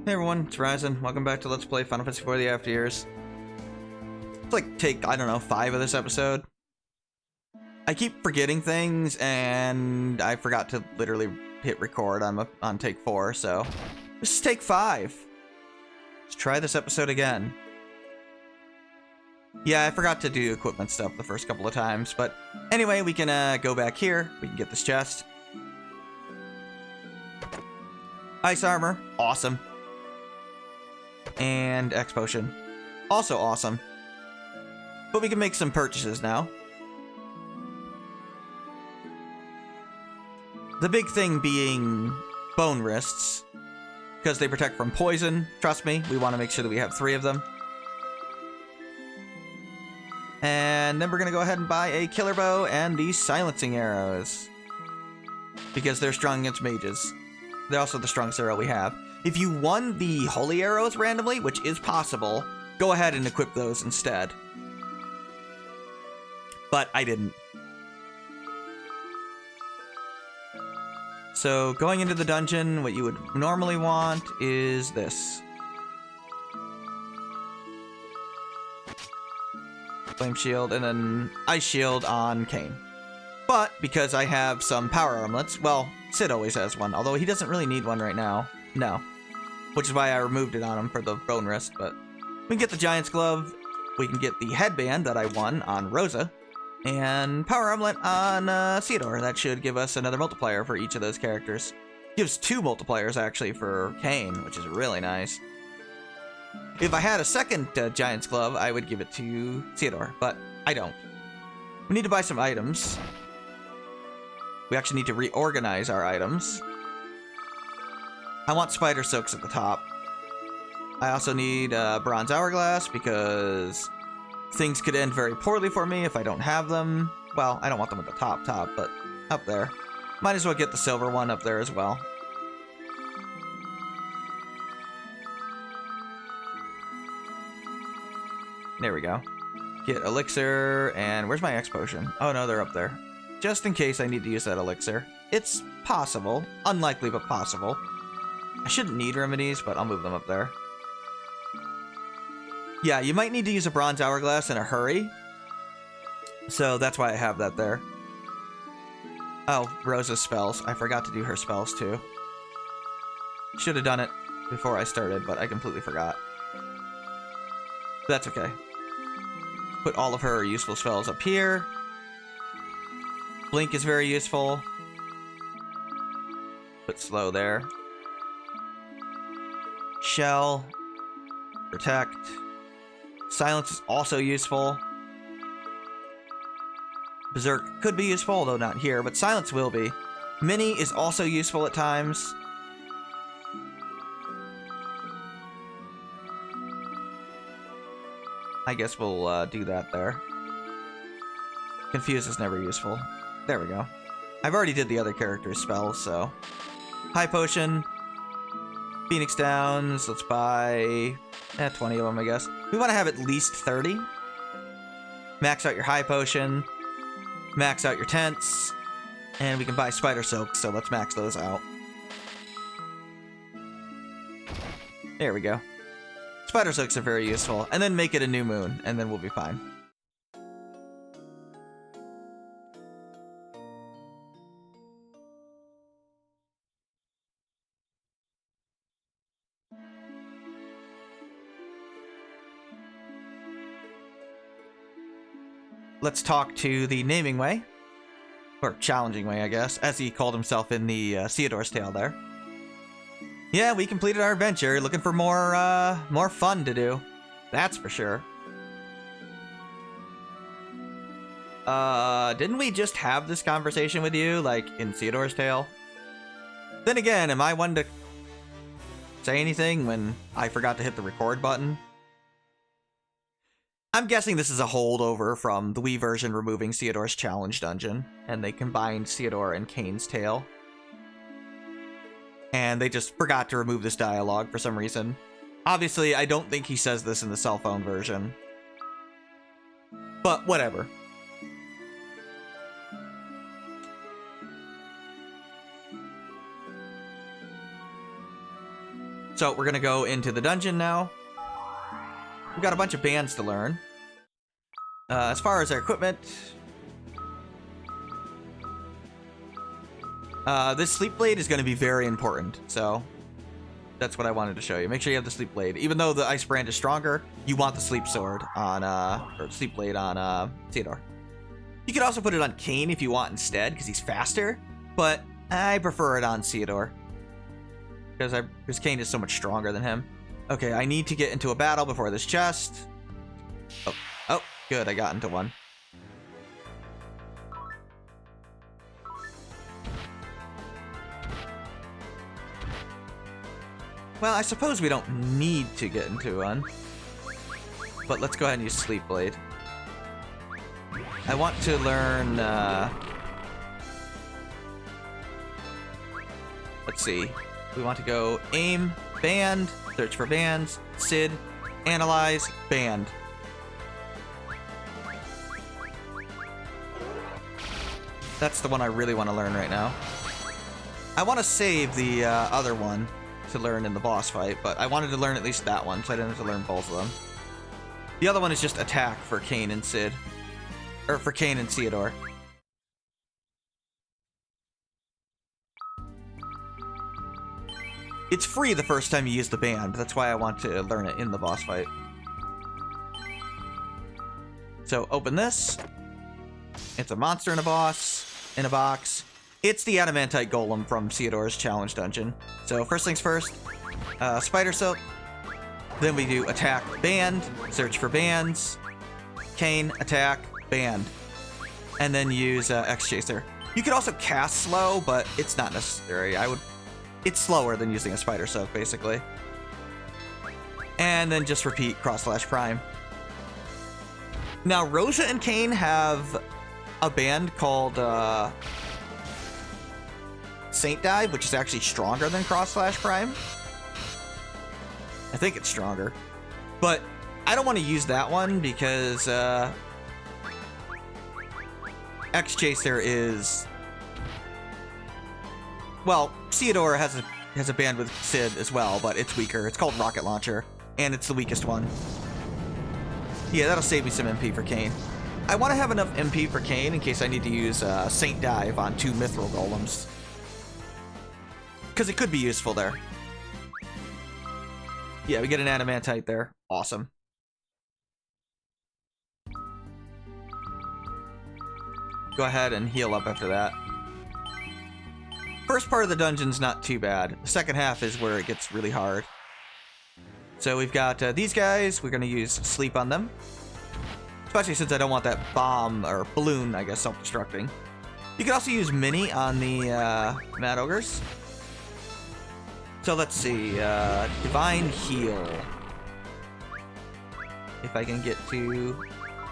Hey everyone, it's Ryzen. Welcome back to Let's Play Final Fantasy IV: The After Years. It's like take, I don't know, 5 of this episode. I keep forgetting things, and I forgot to literally hit record on take 4, so this is take 5. Let's try this episode again. Yeah, I forgot to do equipment stuff the first couple of times, but anyway, we can go back here. We can get this chest. Ice armor, awesome. And X potion, also awesome. But we can make some purchases now. The big thing being bone wrists, because they protect from poison. Trust me, we want to make sure that we have 3 of them. And then we're going to go ahead and buy a killer bow and these silencing arrows, because they're strong against mages. They're also the strongest arrow we have. If you won the holy arrows randomly, which is possible, go ahead and equip those instead. But I didn't. So going into the dungeon, what you would normally want is this. Flame shield and then ice shield on Kain. But because I have some power armlets, well, Cid always has one, although he doesn't really need one right now. No. Which is why I removed it on him for the bone wrist, but we can get the Giant's Glove, we can get the headband that I won on Rosa, and Power Armlet on Ceodore. That should give us another multiplier for each of those characters. Gives 2 multipliers, actually, for Kain, which is really nice. If I had a second Giant's Glove, I would give it to Ceodore, but I don't. We need to buy some items. We actually need to reorganize our items. I want spider silks at the top. I also need bronze hourglass because things could end very poorly for me if I don't have them. Well, I don't want them at the top, but up there. Might as well get the silver one up there as well. There we go. Get elixir, and where's my X potion? Oh no, they're up there. Just in case I need to use that elixir. It's possible. Unlikely, but possible. I shouldn't need remedies, but I'll move them up there. Yeah, you might need to use a bronze hourglass in a hurry. So that's why I have that there. Oh, Rosa's spells. I forgot to do her spells too. Should have done it before I started, but I completely forgot. That's okay. Put all of her useful spells up here. Blink is very useful. Put slow there. Shell. Protect. Silence is also useful. Berserk could be useful, although not here, but silence will be. Mini is also useful at times. I guess we'll do that there. Confuse is never useful. There we go. I've already did the other character's spells, so... High potion. Phoenix Downs. Let's buy 20 of them, I guess. We want to have at least 30. Max out your high potion. Max out your tents. And we can buy spider silk, so let's max those out. There we go. Spider silks are very useful. And then make it a new moon, and then we'll be fine. Let's talk to the Naming Way. Or Challenging Way, I guess, as he called himself in the Ceodore's Tale there. Yeah, we completed our adventure, looking for more fun to do. That's for sure. Didn't we just have this conversation with you, like, in Ceodore's Tale? Then again, am I one to say anything when I forgot to hit the record button? I'm guessing this is a holdover from the Wii version removing Ceodore's challenge dungeon, and they combined Ceodore and Kain's Tale. And they just forgot to remove this dialogue for some reason. Obviously, I don't think he says this in the cell phone version. But whatever. So we're gonna go into the dungeon now. We've got a bunch of bands to learn. As far as our equipment, this sleep blade is going to be very important, so that's what I wanted to show you. Make sure you have the sleep blade. Even though the ice brand is stronger, you want the sleep sword on, or sleep blade on, Ceodore. You could also put it on Kain if you want instead, because he's faster, but I prefer it on Ceodore. Because Kain is so much stronger than him. Okay, I need to get into a battle before this chest. Oh, good, I got into one. Well, I suppose we don't need to get into one. But let's go ahead and use Sleep Blade. I want to learn, let's see. We want to go aim, band, search for bands, Sid, analyze, band. That's the one I really want to learn right now. I want to save the other one to learn in the boss fight, but I wanted to learn at least that one, so I didn't have to learn both of them. The other one is just attack for Kain and Sid. Or for Kain and Ceodore. It's free the first time you use the band. That's why I want to learn it in the boss fight. So open this. It's a monster in a box. It's the Adamantite Golem from Ceodore's challenge dungeon. So first things first, Spider Silk. Then we do attack, band, search for bands, Kain, attack, band, and then use X Chaser. You could also cast slow, but it's not necessary. It's slower than using a Spider Silk, basically. And then just repeat cross/prime. Now, Rosa and Kain have a band called Saint Dive, which is actually stronger than cross/prime. I think it's stronger. But I don't want to use that one because X Chaser is... Well, Ceodore has a band with Sid as well, but it's weaker. It's called Rocket Launcher, and it's the weakest one. Yeah, that'll save me some MP for Kain. I want to have enough MP for Kain in case I need to use Saint Dive on 2 Mythril Golems. Because it could be useful there. Yeah, we get an Adamantite there. Awesome. Go ahead and heal up after that. First part of the dungeon's not too bad. The second half is where it gets really hard. So we've got these guys. We're going to use sleep on them. Especially since I don't want that bomb, or balloon, I guess, self-destructing. You can also use mini on the Mad Ogres. So let's see. Divine Heal. If I can get to...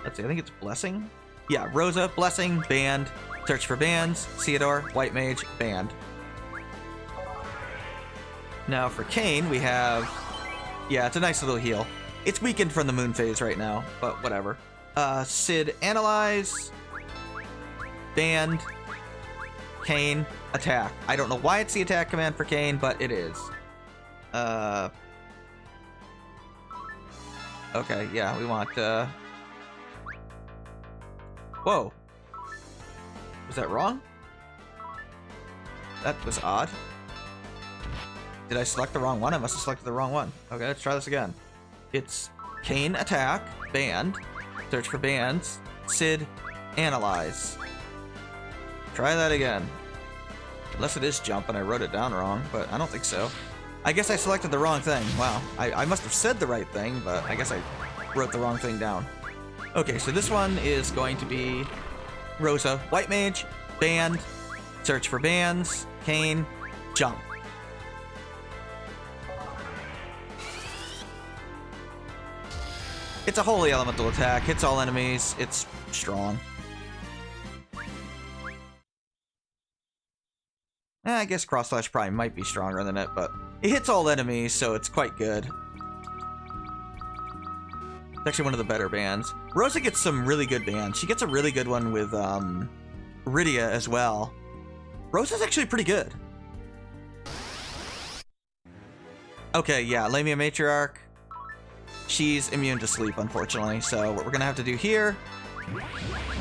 Let's see, I think it's Blessing. Yeah, Rosa, Blessing, Band, search for bands, Ceodore, White Mage, Band. Now for Kain, we have... Yeah, it's a nice little heal. It's weakened from the moon phase right now, but whatever. Sid, Analyze, Band, Kain, Attack. I don't know why it's the attack command for Kain, but it is. Okay, yeah, we want, Whoa. Was that wrong? That was odd. Did I select the wrong one? I must have selected the wrong one. Okay, let's try this again. It's Kain, Attack, Band, search for bands, Sid, Analyze. Try that again. Unless it is jump and I wrote it down wrong, but I don't think so. I guess I selected the wrong thing. Wow, I must have said the right thing, but I guess I wrote the wrong thing down. Okay, so this one is going to be Rosa, White Mage, Band, search for bands, Kain, jump. It's a holy elemental attack, hits all enemies, it's strong. I guess cross/prime might be stronger than it, but it hits all enemies, so it's quite good. It's actually one of the better bands. Rosa gets some really good bands. She gets a really good one with Rydia as well. Rosa's actually pretty good. Okay, yeah, Lamia Matriarch. She's immune to sleep, unfortunately. So what we're gonna have to do here,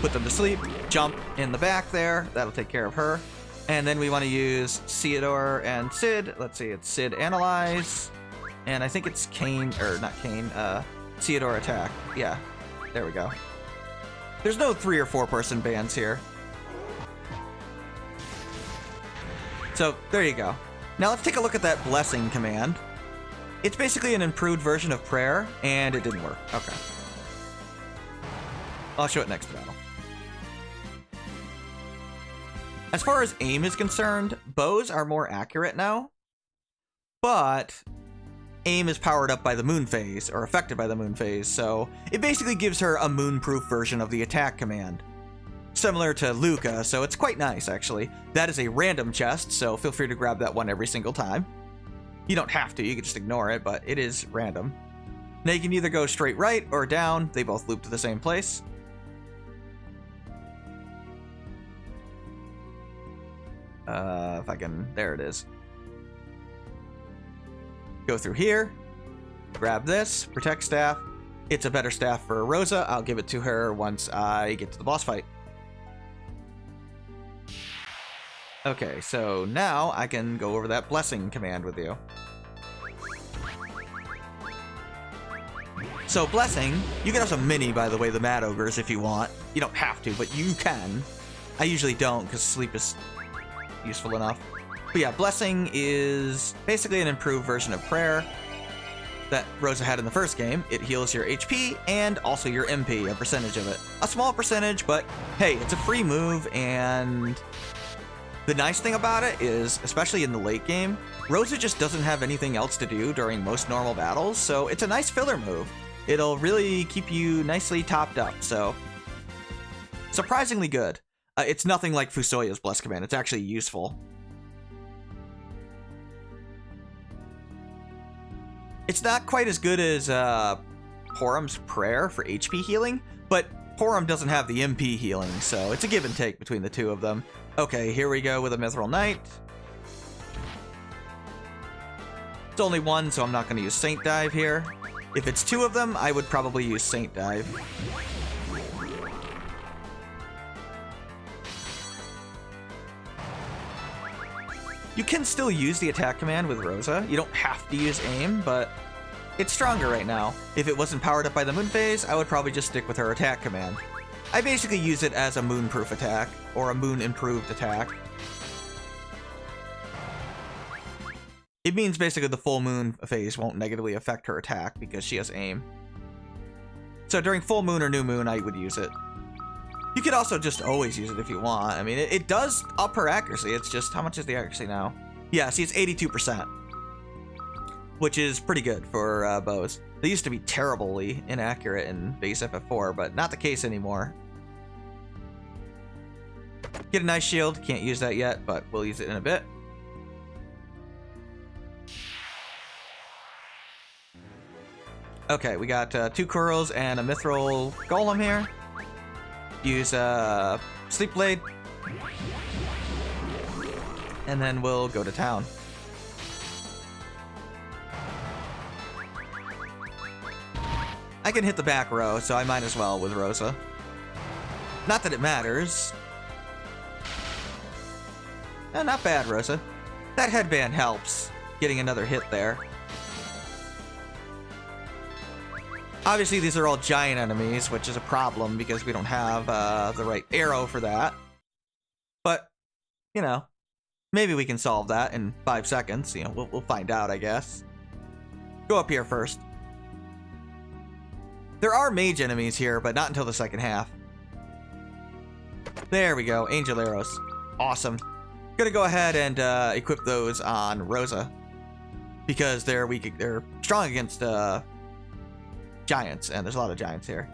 put them to sleep, jump in the back there. That'll take care of her. And then we want to use Ceodore and Sid. Let's see, it's Sid Analyze. And I think it's Kain, or not Kain, Ceodore Attack. Yeah, there we go. There's no 3 or 4 person bands here. So there you go. Now let's take a look at that Blessing command. It's basically an improved version of prayer, and it didn't work. Okay. I'll show it next battle. As far as aim is concerned, bows are more accurate now, but aim is powered up by the moon phase, or affected by the moon phase, so it basically gives her a moon-proof version of the attack command. Similar to Luca, so it's quite nice, actually. That is a random chest, so feel free to grab that one every single time. You don't have to, you can just ignore it, but it is random. Now you can either go straight right or down, they both loop to the same place. If I can, there it is. Go through here, grab this, protect staff. It's a better staff for Rosa, I'll give it to her once I get to the boss fight. Okay, so now I can go over that Blessing command with you. So Blessing, you can also mini, by the way, the Mad Ogres if you want. You don't have to, but you can. I usually don't, because sleep is useful enough. But yeah, Blessing is basically an improved version of Prayer that Rosa had in the first game. It heals your HP and also your MP, a percentage of it. A small percentage, but hey, it's a free move, and the nice thing about it is, especially in the late game, Rosa just doesn't have anything else to do during most normal battles, so it's a nice filler move. It'll really keep you nicely topped up, so surprisingly good. It's nothing like Fusoya's Bless command, it's actually useful. It's not quite as good as Porum's Prayer for HP healing, but Porum doesn't have the MP healing, so it's a give and take between the two of them. Okay, here we go with a Mythril Knight. It's only one, so I'm not going to use Saint Dive here. If it's 2 of them, I would probably use Saint Dive. You can still use the attack command with Rosa. You don't have to use aim, but it's stronger right now. If it wasn't powered up by the moon phase, I would probably just stick with her attack command. I basically use it as a moon-proof attack, or a moon-improved attack. It means basically the full moon phase won't negatively affect her attack because she has aim. So during full moon or new moon, I would use it. You could also just always use it if you want. I mean, it does up her accuracy. It's just, how much is the accuracy now? Yeah, see, it's 82%. Which is pretty good for bows. They used to be terribly inaccurate in base FF4, but not the case anymore. Get a nice shield. Can't use that yet, but we'll use it in a bit. Okay, we got 2 Kurls and a Mythril Golem here. Use Sleep Blade. And then we'll go to town. I can hit the back row, so I might as well with Rosa. Not that it matters. No, not bad, Rosa. That headband helps. Getting another hit there. Obviously, these are all giant enemies, which is a problem because we don't have the right arrow for that. But, you know, maybe we can solve that in 5 seconds. You know, we'll find out, I guess. Go up here first. There are mage enemies here, but not until the second half. There we go, Angel Arrows. Awesome. Gonna go ahead and equip those on Rosa. Because they're strong against giants, and there's a lot of giants here.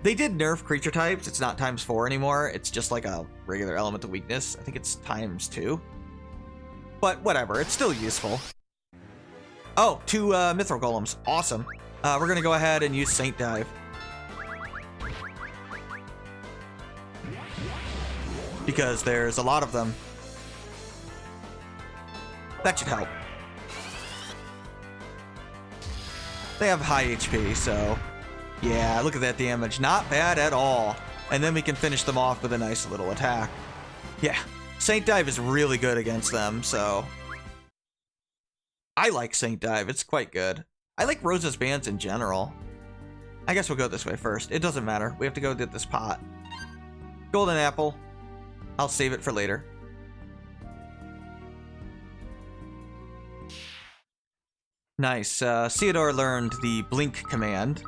They did nerf creature types. It's not ×4 anymore. It's just like a regular elemental weakness. I think it's ×2. But whatever, it's still useful. Oh, 2 Mythril Golems. Awesome. We're gonna go ahead and use Saint Dive. Because there's a lot of them. That should help. They have high HP, so yeah, look at that damage. Not bad at all. And then we can finish them off with a nice little attack. Yeah, Saint Dive is really good against them, so I like Saint Dive. It's quite good. I like Rosa's bands in general. I guess we'll go this way first. It doesn't matter. We have to go get this pot. Golden apple. I'll save it for later. Nice. Ceodore learned the blink command.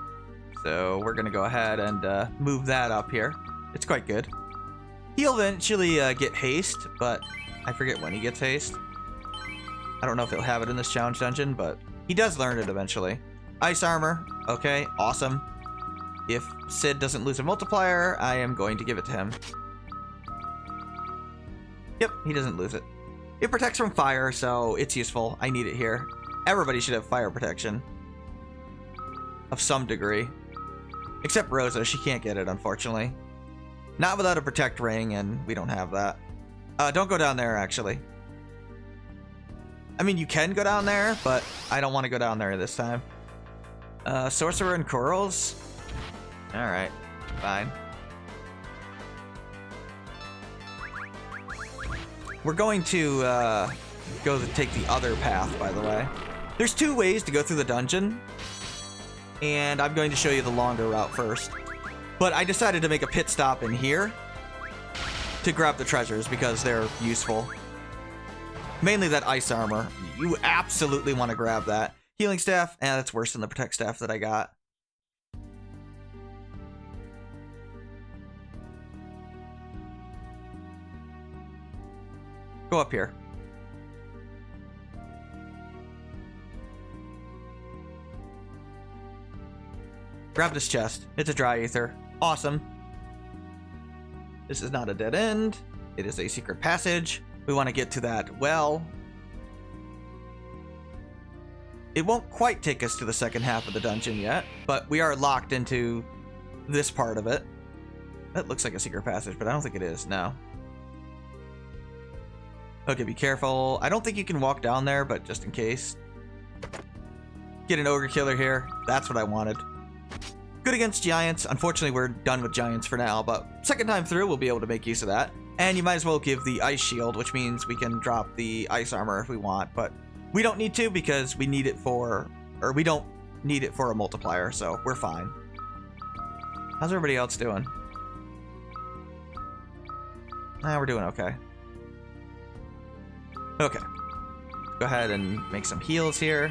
So we're going to go ahead and move that up here. It's quite good. He'll eventually get haste, but I forget when he gets haste. I don't know if he'll have it in this challenge dungeon, but he does learn it eventually. Ice armor. Okay, awesome. If Sid doesn't lose a multiplier, I am going to give it to him. Yep, he doesn't lose it. It protects from fire, so it's useful. I need it here. Everybody should have fire protection. Of some degree. Except Rosa, she can't get it, unfortunately. Not without a protect ring, and we don't have that. Don't go down there, actually. I mean, you can go down there, but I don't want to go down there this time. Sorcerer and Corals? Alright, fine. We're going to take the other path, by the way. There's two ways to go through the dungeon, and I'm going to show you the longer route first. But I decided to make a pit stop in here to grab the treasures because they're useful. Mainly that ice armor. You absolutely want to grab that. Healing staff, that's worse than the protect staff that I got. Go up here. Grab this chest. It's a dry ether. Awesome. This is not a dead end. It is a secret passage. We want to get to that well. It won't quite take us to the second half of the dungeon yet, but we are locked into this part of it. That looks like a secret passage, but I don't think it is. No. Okay, be careful. I don't think you can walk down there, but just in case. Get an ogre killer here. That's what I wanted. Good against giants. Unfortunately, we're done with giants for now, but second time through, we'll be able to make use of that. And you might as well give the ice shield, which means we can drop the ice armor if we want, but we don't need to because we need it for, or we don't need it for a multiplier, so we're fine. How's everybody else doing? We're doing okay. Okay. Go ahead and make some heals here.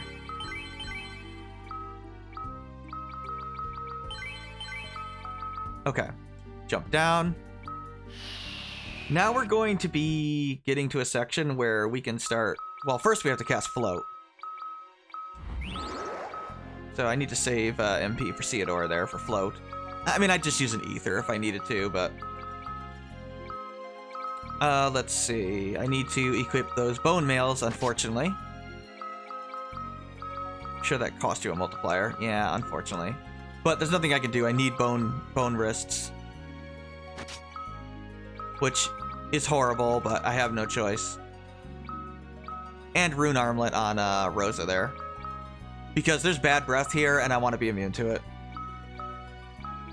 Okay. Jump down. Now we're going to be getting to a section where we can start... Well, first we have to cast Float. So I need to save MP for Ceodore there for Float. I mean, I'd just use an Ether if I needed to, but... let's see. I need to equip those bone mails, unfortunately. I'm sure that cost you a multiplier. Yeah, unfortunately. But there's nothing I can do. I need bone wrists. Which is horrible, but I have no choice. And Rune Armlet on Rosa there. Because there's bad breath here, and I want to be immune to it.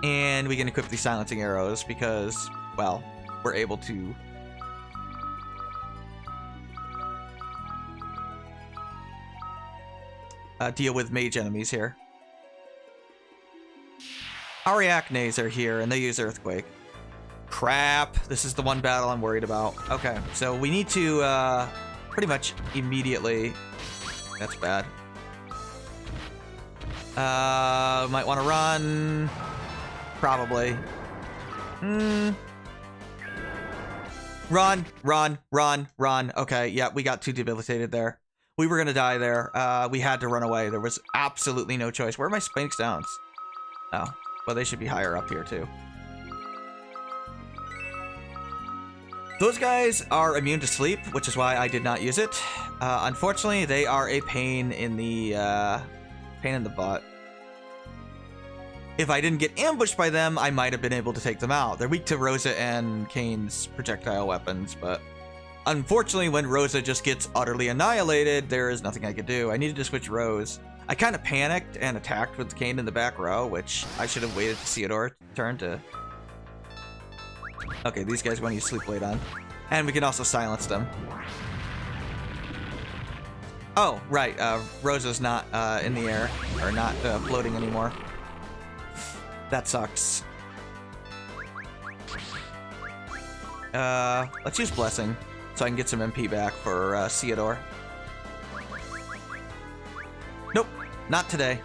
And we can equip these silencing arrows because, well, we're able to... deal with mage enemies here. Ariacnes are here, and they use Earthquake. Crap. This is the one battle I'm worried about. Okay, so we need to pretty much immediately... That's bad. Might want to run. Probably. Run, run, run, run. Okay, yeah, we got too debilitated there. We were going to die there. We had to run away. There was absolutely no choice. Where are my Sphinx Downs? Oh, well, they should be higher up here, too. Those guys are immune to sleep, which is why I did not use it. Unfortunately, they are a pain in the butt. If I didn't get ambushed by them, I might have been able to take them out. They're weak to Rosa and Kain's projectile weapons, but Unfortunately, when Rosa just gets utterly annihilated, there is nothing I could do. I needed to switch Rose. I kind of panicked and attacked with Kain in the back row, which I should have waited to Ceodore turn to... Okay, these guys want to use Sleep Blade on. And we can also silence them. Oh, right. Rosa's not in the air, or not floating anymore. That sucks. Let's use Blessing, so I can get some MP back for Ceodore. Nope, not today.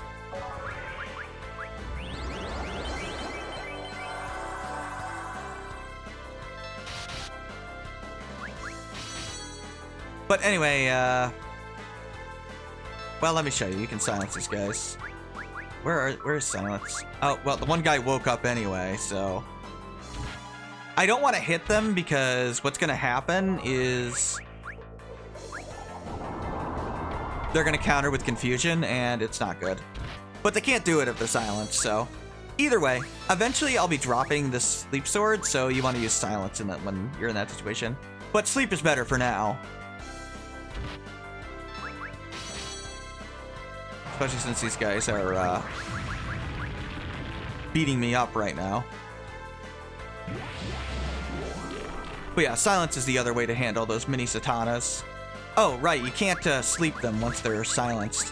But anyway, well, let me show you. You can silence these guys. Where is silence? Oh, well, the one guy woke up anyway, so... I don't want to hit them because what's going to happen is... they're going to counter with confusion, and it's not good. But they can't do it if they're silenced, so... Either way, eventually I'll be dropping this Sleep Sword, so you want to use silence in that when you're in that situation. But sleep is better for now. Especially since these guys are beating me up right now. But yeah, silence is the other way to handle those mini Satanas. Oh, right, you can't sleep them once they're silenced.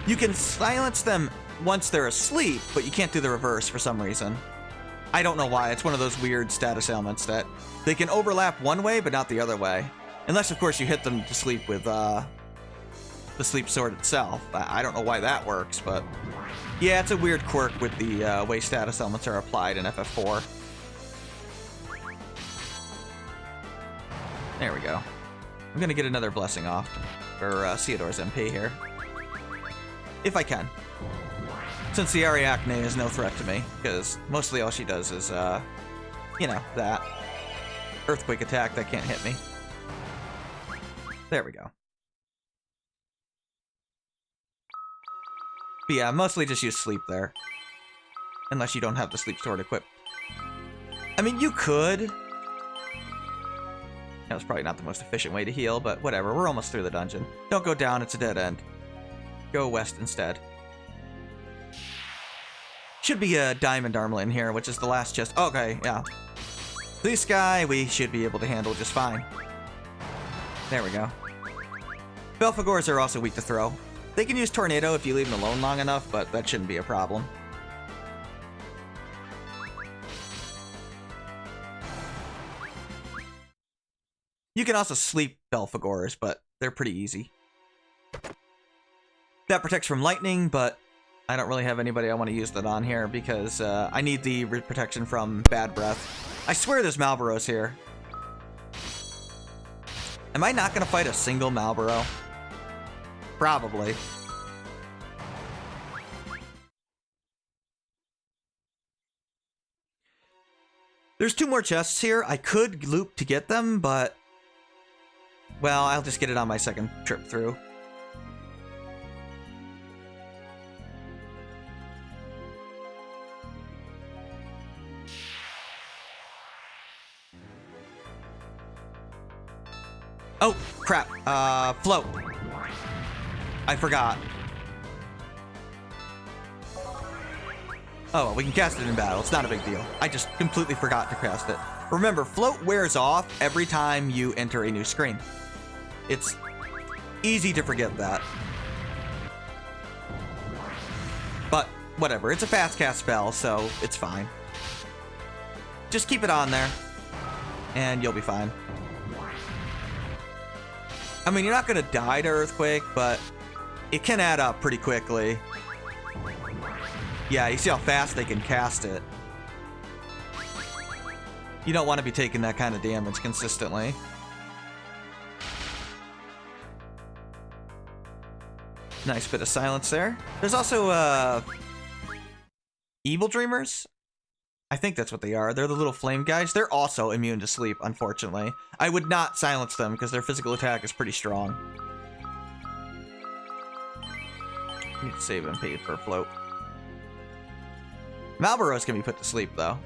You can silence them once they're asleep, but you can't do the reverse for some reason. I don't know why. It's one of those weird status ailments that they can overlap one way, but not the other way. Unless, of course, you hit them to sleep with the Sleep Sword itself. I don't know why that works, but... yeah, it's a weird quirk with the way status elements are applied in FF4. There we go. I'm gonna get another blessing off for Ceodore's MP here. If I can. Since the Ariadne is no threat to me, because mostly all she does is, you know, that. Earthquake attack that can't hit me. There we go. But yeah, mostly just use sleep there. Unless you don't have the Sleep Sword equipped. I mean, you could. That was probably not the most efficient way to heal, but whatever. We're almost through the dungeon. Don't go down, it's a dead end. Go west instead. Should be a Diamond Armlet in here, which is the last chest. Okay, yeah. This guy, we should be able to handle just fine. There we go. Belphegors are also weak to throw. They can use Tornado if you leave them alone long enough, but that shouldn't be a problem. You can also sleep Belphegors, but they're pretty easy. That protects from lightning, but I don't really have anybody I want to use that on here because I need the protection from bad breath. I swear there's Malboros here. Am I not going to fight a single Malboro? Probably. There's 2 more chests here. I could loop to get them, but... well, I'll just get it on my second trip through. Oh, crap. Float. I forgot. Oh, well, we can cast it in battle. It's not a big deal. I just completely forgot to cast it. Remember, float wears off every time you enter a new screen. It's easy to forget that. But, whatever. It's a fast cast spell, so it's fine. Just keep it on there, and you'll be fine. I mean, you're not going to die to Earthquake, but it can add up pretty quickly. Yeah, you see how fast they can cast it. You don't want to be taking that kind of damage consistently. Nice bit of silence there. There's also, Evil Dreamers? I think that's what they are. They're the little flame guys. They're also immune to sleep, unfortunately. I would not silence them because their physical attack is pretty strong. Need to save MP for float. Malboros can be put to sleep, though.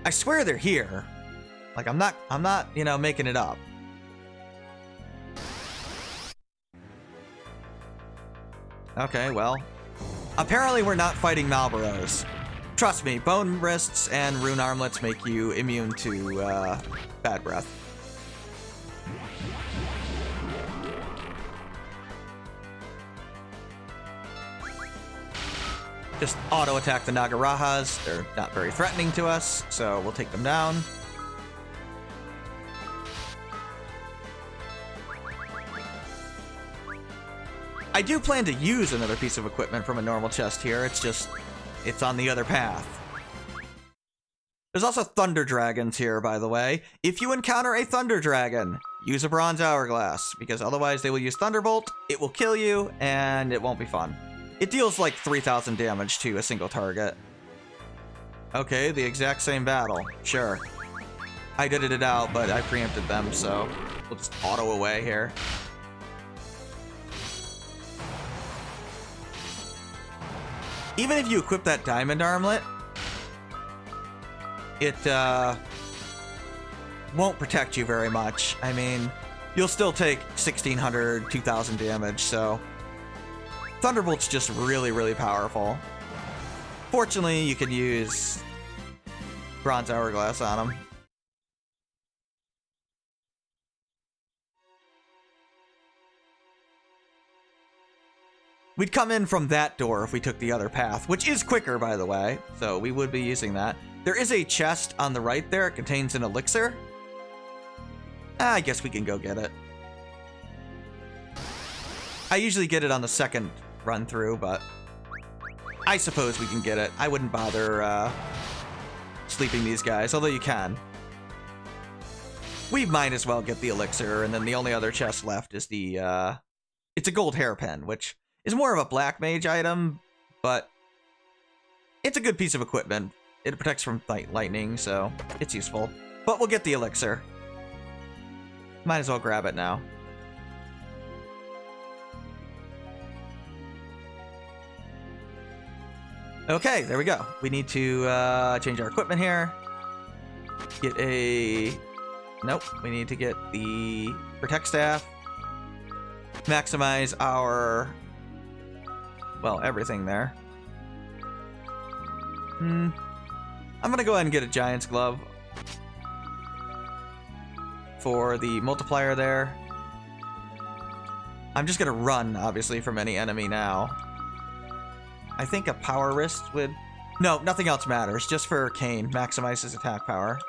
I swear they're here. Like, I'm not, you know, making it up. Okay, well. Apparently we're not fighting Malboros. Trust me, bone wrists and rune armlets make you immune to bad breath. Just auto attack the Nagarahas. They're not very threatening to us, so we'll take them down. I do plan to use another piece of equipment from a normal chest here. It's just, it's on the other path. There's also Thunder Dragons here, by the way. If you encounter a Thunder Dragon, use a Bronze Hourglass, because otherwise they will use Thunderbolt, it will kill you, and it won't be fun. It deals like 3,000 damage to a single target. Okay, the exact same battle. Sure. I did it out, but I preempted them, so we'll just auto away here. Even if you equip that diamond armlet, it won't protect you very much. I mean, you'll still take 1,600, 2,000 damage, so Thunderbolt's just really, really powerful. Fortunately, you can use Bronze Hourglass on him. We'd come in from that door if we took the other path, which is quicker, by the way, so we would be using that. There is a chest on the right there. It contains an elixir. I guess we can go get it. I usually get it on the second run through, but I suppose we can get it. I wouldn't bother sleeping these guys, although you can. We might as well get the elixir, and then the only other chest left is the, it's a gold hairpin, which is more of a black mage item, but it's a good piece of equipment. It protects from lightning, so it's useful. But we'll get the elixir. Might as well grab it now. Okay, there we go. We need to change our equipment here. Get a... Nope, we need to get the Protect Staff. Maximize our... well, everything there. I'm gonna go ahead and get a Giant's Glove for the multiplier there. I'm just gonna run, obviously, from any enemy now. I think a Power Wrist would... No, nothing else matters. Just for Kain. Maximize his attack power.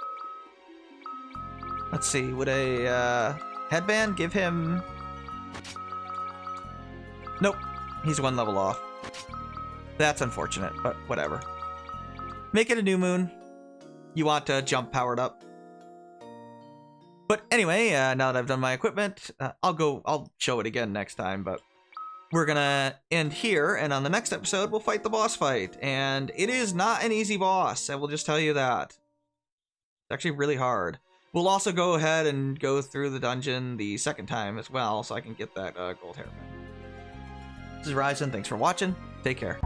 Let's see. Would a headband give him... Nope. He's one level off. That's unfortunate, but whatever. Make it a new moon. You want to jump powered up. But anyway, now that I've done my equipment, I'll show it again next time, but we're gonna end here, and on the next episode, we'll fight the boss fight. And it is not an easy boss, I will just tell you that. It's actually really hard. We'll also go ahead and go through the dungeon the second time as well, so I can get that gold hairpin. This is Ryzen, thanks for watching, take care.